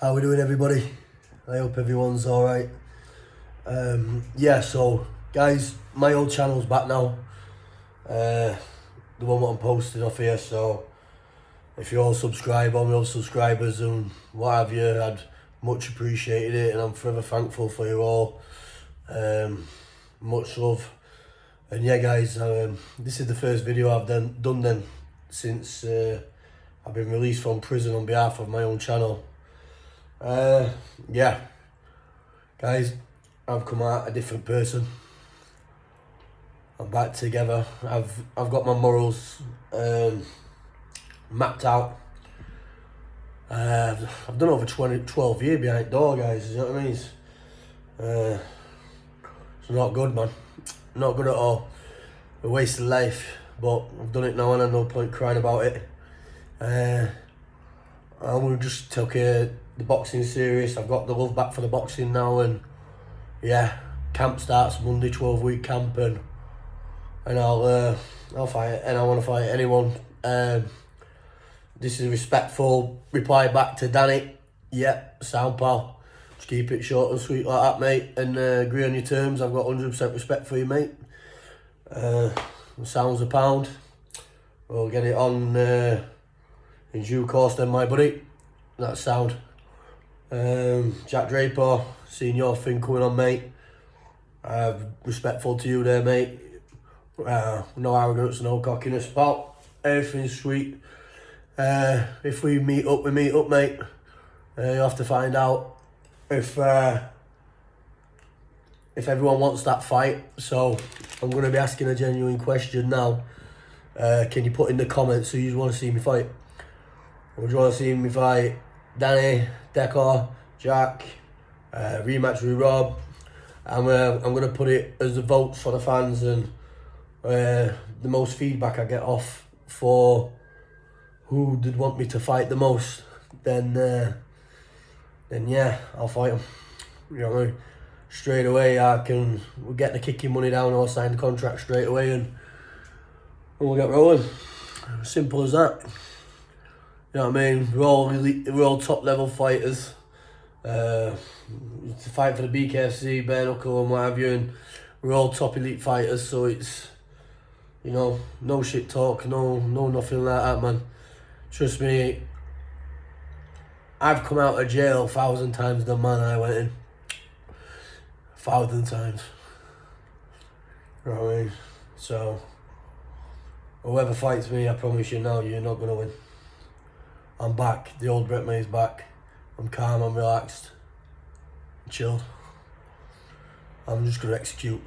How we doing, everybody? I hope everyone's alright. Yeah, so guys, my old channel's back now. The one that I'm posting off here, so if you all subscribe, all my old subscribers and what have you, I'd much appreciated it, and I'm forever thankful for you all. Much love. And yeah guys, this is the first video I've done then since I've been released from prison on behalf of my own channel. Yeah, guys, I've come out a different person. I'm back together. I've got my morals mapped out. I've done over 12 years behind door, guys. You know what I mean? It's not good, man. Not good at all. A waste of life, but I've done it now and I've no point crying about it. And we just took the boxing serious. I've got the love back for the boxing now, and yeah, camp starts Monday, 12-week camp, and I'll fight, and I want to fight anyone. This is a respectful reply back to Danny. Yep, sound pal. Just keep it short and sweet like that, mate, and agree on your terms. I've got 100% respect for you, mate. Sounds a pound. We'll get it on in due course then, my buddy. That's sound. Jack Draper, seeing your thing coming on, mate. Respectful to you there, mate. No arrogance, no cockiness, pal. Everything's sweet. If we meet up, mate. You'll have to find out if everyone wants that fight. So I'm going to be asking a genuine question now. Can you put in the comments who you want to see me fight? Would you want to see me fight Danny, Decor, Jack, rematch with Rob? I'm gonna put it as the votes for the fans, and the most feedback I get off for who did want me to fight the most, then yeah, I'll fight him. You know what I mean? Straight away, we'll get the kicking money down, or sign the contract straight away, and we'll get rolling. Simple as that. You know what I mean? We're all elite, we're all top level fighters. To fight for the BKFC, bare knuckle and what have you, and we're all top elite fighters, so it's, you know, no shit talk, no nothing like that, man. Trust me, I've come out of jail 1,000 times the man I went in. 1,000 times. You know what I mean? So, whoever fights me, I promise you now, you're not gonna win. I'm back. The old Brett May's back. I'm calm, I'm relaxed, I'm chilled. I'm just gonna execute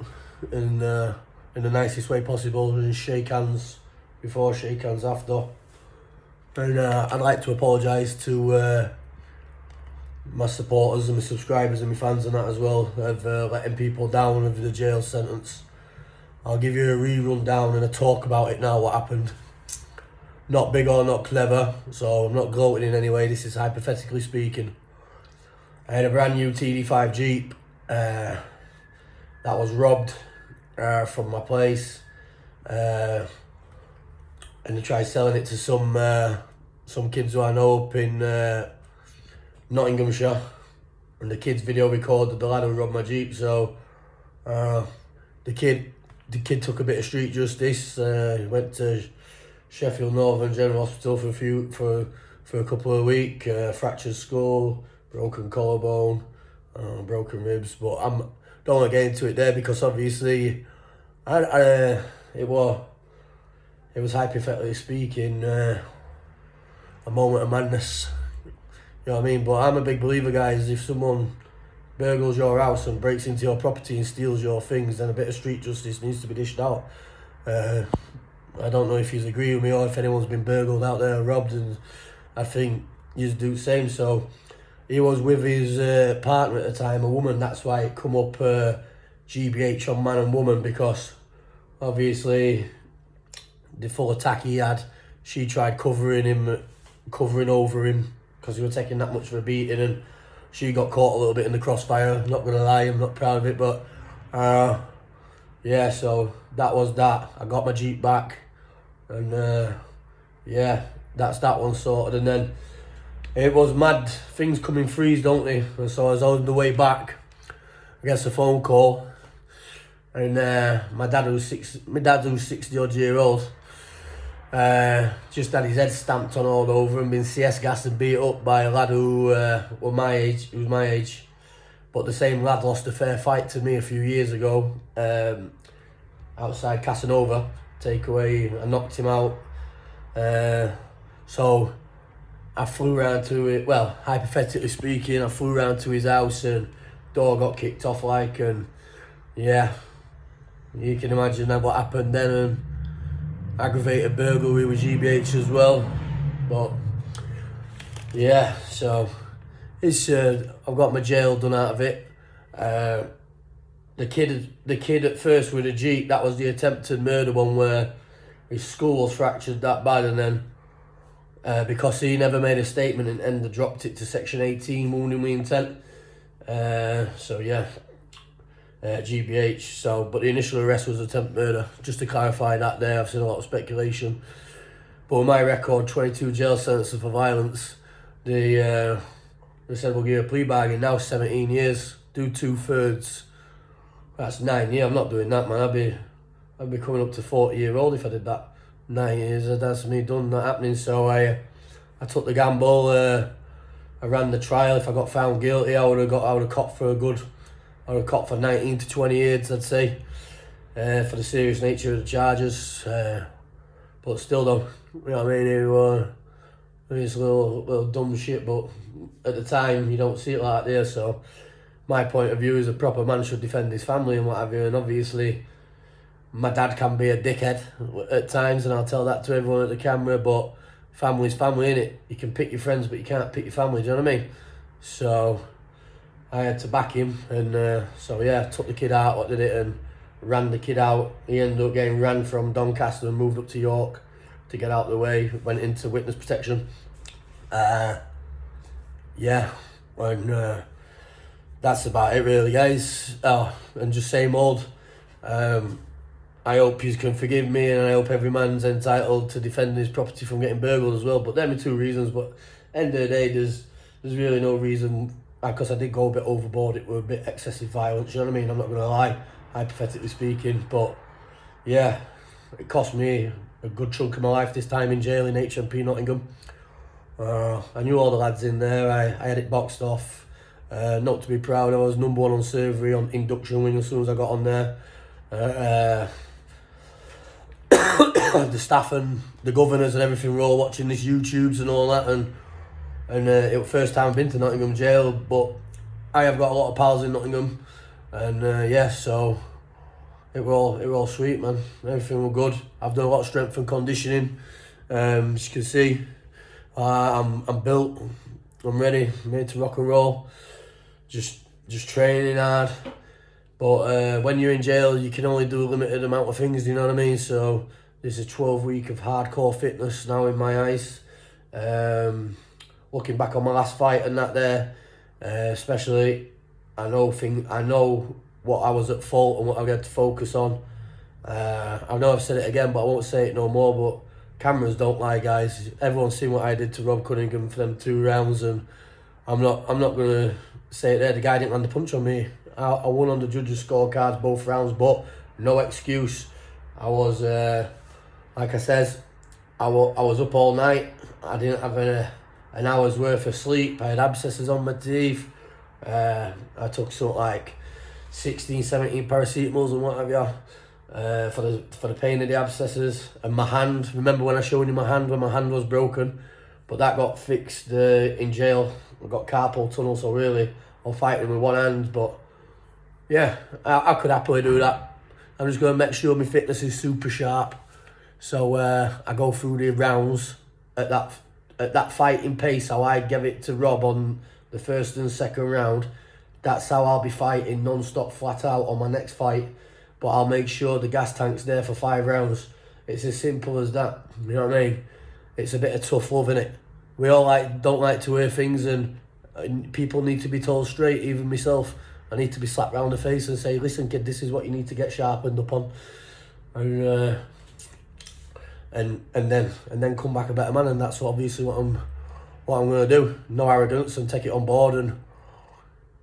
in the nicest way possible, and shake hands before, shake hands after. And I'd like to apologise to my supporters and my subscribers and my fans and that as well, of letting people down over the jail sentence. I'll give you a rerun down and a talk about it now, what happened. Not big or not clever, so I'm not gloating in any way. This is hypothetically speaking. I had a brand new TD5 Jeep that was robbed from my place, and they tried selling it to some kids who I know up in Nottinghamshire, and the kids video recorded the lad who robbed my Jeep. So the kid took a bit of street justice. Went to Sheffield Northern General Hospital for a couple of weeks. Fractured skull, broken collarbone, broken ribs. But don't want to get into it there, because obviously it was hypothetically speaking a moment of madness. You know what I mean? But I'm a big believer, guys. If someone burgles your house and breaks into your property and steals your things, then a bit of street justice needs to be dished out. I don't know if you agree with me, or if anyone's been burgled out there or robbed, and I think you do the same. So he was with his partner at the time, a woman. That's why it come up GBH on man and woman, because obviously the full attack he had, she tried covering over him, because he was taking that much of a beating, and she got caught a little bit in the crossfire. Not gonna lie, I'm not proud of it, but yeah, so that was that. I got my Jeep back, and yeah, that's that one sorted. And then it was mad. Things come in threes, don't they? And so as I was on the way back, I get a phone call, and my dad who's 60 odd year old, just had his head stamped on all over and been CS gassed and beat up by a lad who was my age, but the same lad lost a fair fight to me a few years ago, outside Casanova. Takeaway, I knocked him out. So I flew round to it. Well, hypothetically speaking, I flew round to his house and door got kicked off, like, and yeah, you can imagine what happened then. And aggravated burglary with GBH as well. But yeah, so it's I've got my jail done out of it. The kid at first with a Jeep, that was the attempted murder one where his skull was fractured that bad, and then because he never made a statement and ended dropped it to section 18, wounding with intent. So yeah, GBH. So, but the initial arrest was attempted murder. Just to clarify that there, I've seen a lot of speculation. But with my record, 22 jail sentences for violence, they said we'll give you a plea bargain now, 17 years, do 2/3. That's 9 years. I'm not doing that, man. I'd be coming up to 40-year-old if I did that. 9 years, that's me done, not happening. So I took the gamble. I ran the trial. If I got found guilty, I would have copped for 19 to 20 years, I'd say, for the serious nature of the charges. But still, though, you know what I mean? It's a little dumb shit, but at the time you don't see it like that there. So my point of view is a proper man should defend his family and what have you. And obviously, my dad can be a dickhead at times, and I'll tell that to everyone at the camera. But family's family, innit? You can pick your friends, but you can't pick your family. Do you know what I mean? So I had to back him, and so yeah, took the kid out, and ran the kid out. He ended up getting ran from Doncaster and moved up to York to get out of the way. Went into witness protection. Yeah, and that's about it really, guys. And just same old. I hope you can forgive me, and I hope every man's entitled to defend his property from getting burgled as well. But them are two reasons. But end of the day, there's really no reason. Because I did go a bit overboard, it was a bit excessive violence, you know what I mean? I'm not going to lie, hypothetically speaking. But yeah, it cost me a good chunk of my life this time in jail in HMP Nottingham. I knew all the lads in there. I had it boxed off. Not to be proud, I was #1 on surgery on induction wing as soon as I got on there. The staff and the governors and everything were all watching this YouTubes and all that, and it was the first time I've been to Nottingham jail, but I have got a lot of pals in Nottingham, and yeah, so it were all sweet, man. Everything was good. I've done a lot of strength and conditioning. As you can see, I'm built. I'm ready. I'm ready to rock and roll. Just training hard. But when you're in jail, you can only do a limited amount of things. You know what I mean? So this is 12 weeks of hardcore fitness now in my eyes. Looking back on my last fight and that there, especially, I know what I was at fault and what I had to focus on. I know I've said it again, but I won't say it no more. But cameras don't lie, guys. Everyone's seen what I did to Rob Cunningham for them 2 rounds, and I'm not gonna say it there. The guy didn't land a punch on me. I won on the judges' scorecards both rounds, but no excuse. I was like I says, I was up all night. I didn't have an hour's worth of sleep. I had abscesses on my teeth. I took something like 16, 17 paracetamols and what have you, for the pain of the abscesses. And my hand, remember when I showed you my hand when my hand was broken? But that got fixed in jail. I got carpal tunnel, so really I'm fighting with one hand. But yeah, I could happily do that. I'm just going to make sure my fitness is super sharp. So I go through the rounds at that fighting pace, how I gave it to Rob on the first and second round. That's how I'll be fighting non-stop flat out on my next fight. But I'll make sure the gas tank's there for 5 rounds. It's as simple as that. You know what I mean? It's a bit of tough love, innit? We all don't like to hear things, and people need to be told straight, even myself. I need to be slapped round the face and say, listen kid, this is what you need to get sharpened up on. And then come back a better man, and that's obviously what what I'm going to do. No arrogance, and take it on board. And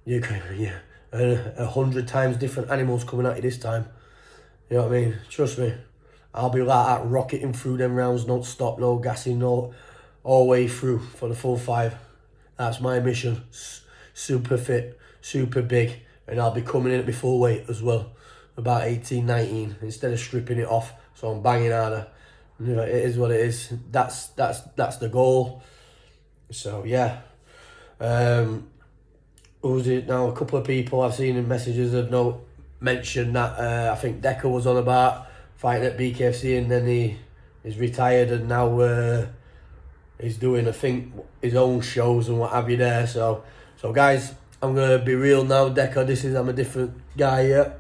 you can, 100 times different animals coming at you this time. You know what I mean? Trust me, I'll be like that, rocketing through them rounds, don't stop, no gassing, no, all the way through for the full 5. That's my mission. Super fit, super big, and I'll be coming in at my full weight as well, about 18, 19, instead of stripping it off. So I'm banging harder. You know, it is what it is. That's the goal. So yeah. Who's it now? A couple of people I've seen in messages have mentioned that I think Decker was on about fighting at BKFC, and then he's retired, and now he's doing, I think, his own shows and what have you there. So guys, I'm gonna be real now, Decker. I'm a different guy here.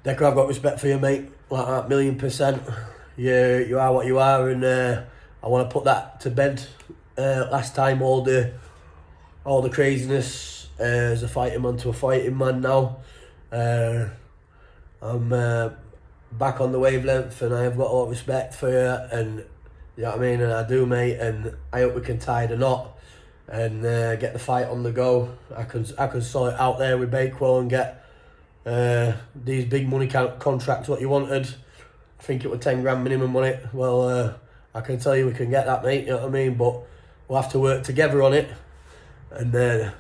Decker, I've got respect for you, mate. Like that, 1,000,000%. You are what you are, and I want to put that to bed. Last time, all the craziness as a fighting man to a fighting man now. I'm back on the wavelength, and I have got all respect for you, and you know what I mean, and I do, mate, and I hope we can tie the knot and get the fight on the go. I can sort it out there with Bakewell and get these big money contracts what you wanted. I think it was 10 grand minimum on it. Well, I can tell you we can get that, mate, you know what I mean, but we'll have to work together on it, and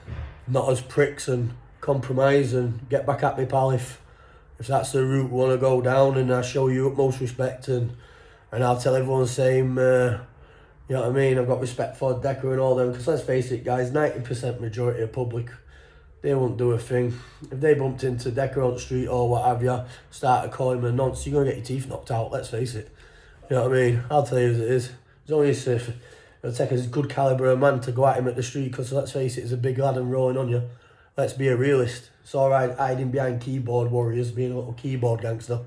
not as pricks and compromise, and get back at me, pal, if that's the route we want to go down, and I show you utmost respect, and I'll tell everyone the same, you know what I mean. I've got respect for Decker and all them, because let's face it, guys, 90% majority of public, they won't do a thing. If they bumped into Decker on the street or what have you, started calling him a nonce, you're going to get your teeth knocked out, let's face it. You know what I mean? I'll tell you as it is. It's only if it'll take a good calibre of man to go at him at the street, because let's face it, he's a big lad and rolling on you. Let's be a realist. It's alright hiding behind keyboard warriors, being a little keyboard gangster,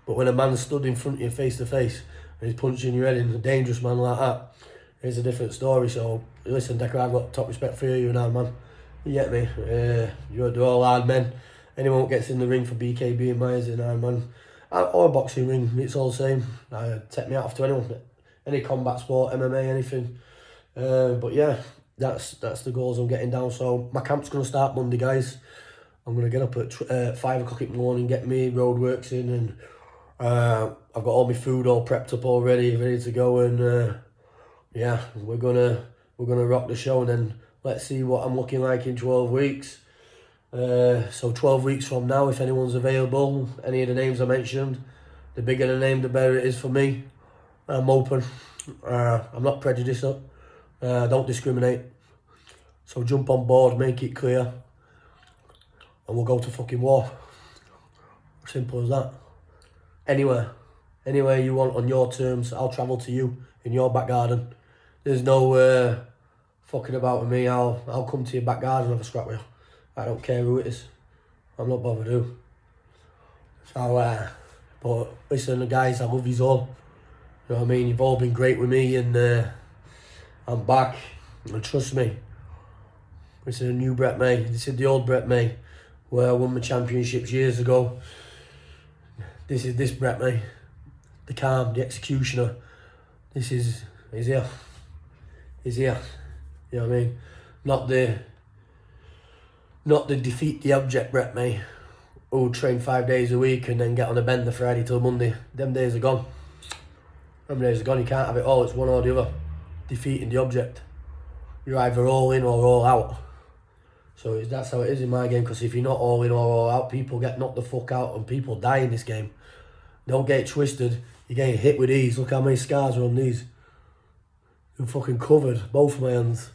but when a man stood in front of you face to face and he's punching your head in, a dangerous man like that, it's a different story. So listen, Decker, I've got top respect for you. You're an hard man. You get me? You're all hard men. Anyone who gets in the ring for BKB and my is an hard man. Or a boxing ring, it's all the same. Take me out to anyone. Any combat sport, MMA, anything. But yeah, that's the goals I'm getting down. So my camp's going to start Monday, guys. I'm going to get up at 5 o'clock in the morning, get me roadworks in, and I've got all my food all prepped up already, ready to go, and yeah, we're gonna rock the show, and then let's see what I'm looking like in 12 weeks. So 12 weeks from now, if anyone's available, any of the names I mentioned, the bigger the name, the better it is for me. I'm open. I'm not prejudiced. Don't discriminate. So jump on board, make it clear, and we'll go to fucking war. Simple as that. Anywhere you want on your terms, I'll travel to you in your back garden. There's no fucking about with me. I'll come to your back garden and have a scrap with you. I don't care who it is. I'm not bothered who. So, but listen, guys, I love you all. You know what I mean? You've all been great with me, and I'm back. And trust me, this is a new Brett May. This is the old Brett May, where I won my championships years ago. This is this Brett May, the calm, the executioner. He's here. He's here. You know what I mean? Not the defeat the object Brett May, who train 5 days a week and then get on a bender Friday till Monday. Them days are gone. You can't have it all. It's one or the other. Defeating the object. You're either all in or all out. So that's how it is in my game, because if you're not all in or all out, people get knocked the fuck out and people die in this game. Don't get it twisted. You're getting hit with these. Look how many scars are on these. I'm fucking covered, both of my hands.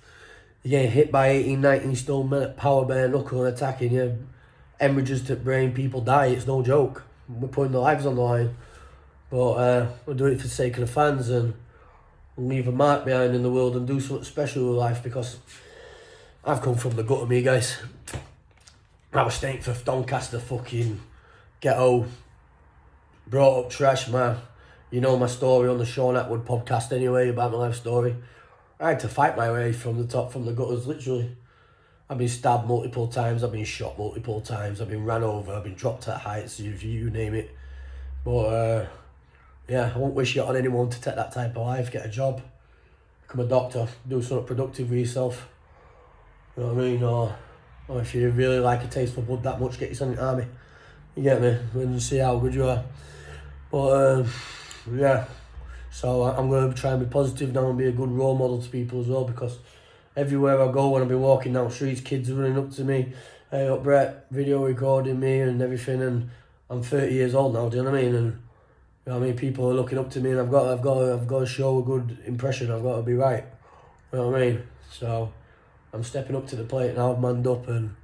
You're getting hit by 18, 19 stone men at power bare knuckle and attacking you. Hemorrhages to brain, people die. It's no joke. We're putting their lives on the line. But we'll do it for the sake of the fans and leave a mark behind in the world and do something special with life, because I've come from the gut of me, guys. I was staying for Doncaster, fucking ghetto, brought up trash, man. You know my story on the Sean Atwood podcast anyway, about my life story. I had to fight my way from the top, from the gutters, literally. I've been stabbed multiple times, I've been shot multiple times, I've been ran over, I've been dropped at heights, you name it. But yeah, I won't wish it on anyone to take that type of life, get a job. become a doctor, do something productive with yourself. You know what I mean? Or if you really like a taste for blood that much, get yourself in the army. You get me? And see how good you are. But yeah, so I'm going to try and be positive now and be a good role model to people as well, because everywhere I go, when I've been walking down the streets, kids are running up to me, hey up Brett, video recording me and everything, and I'm 30 years old now, do you know what I mean? And you know what I mean, people are looking up to me, and I've got to show a good impression. I've got to be right. You know what I mean? So I'm stepping up to the plate now, I've manned up, and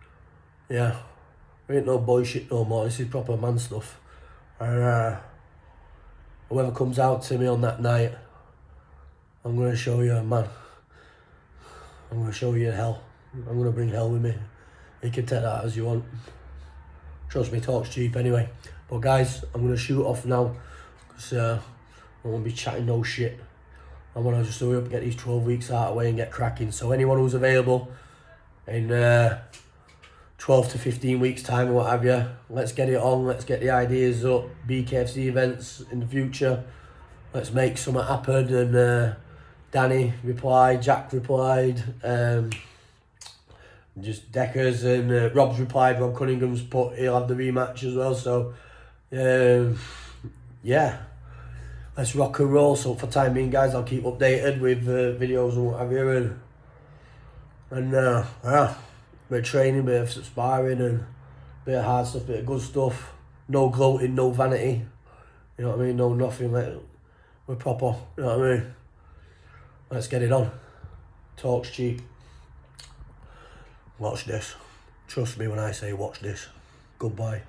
yeah, there ain't no boy shit no more. This is proper man stuff. And whoever comes out to me on that night, I'm going to show you a man. I'm going to show you hell. I'm going to bring hell with me. You can take that as you want. Trust me, talk's cheap anyway. But guys, I'm going to shoot off now, because I won't be chatting no shit. I want to just hurry up and get these 12 weeks out of the way and get cracking. So anyone who's available in 12 to 15 weeks time or what have you, let's get it on, let's get the ideas up, BKFC events in the future, let's make something happen. And Danny replied, Jack replied, just Deckers, and Rob's replied, Rob Cunningham's put he'll have the rematch as well. So yeah, let's rock and roll. So for time being guys, I'll keep updated with videos and what have you, and yeah, bit of training, bit of sparring, and bit of hard stuff, bit of good stuff. No gloating, no vanity. You know what I mean? No nothing. Like, we're proper. You know what I mean? Let's get it on. Talk's cheap. Watch this. Trust me when I say watch this. Goodbye.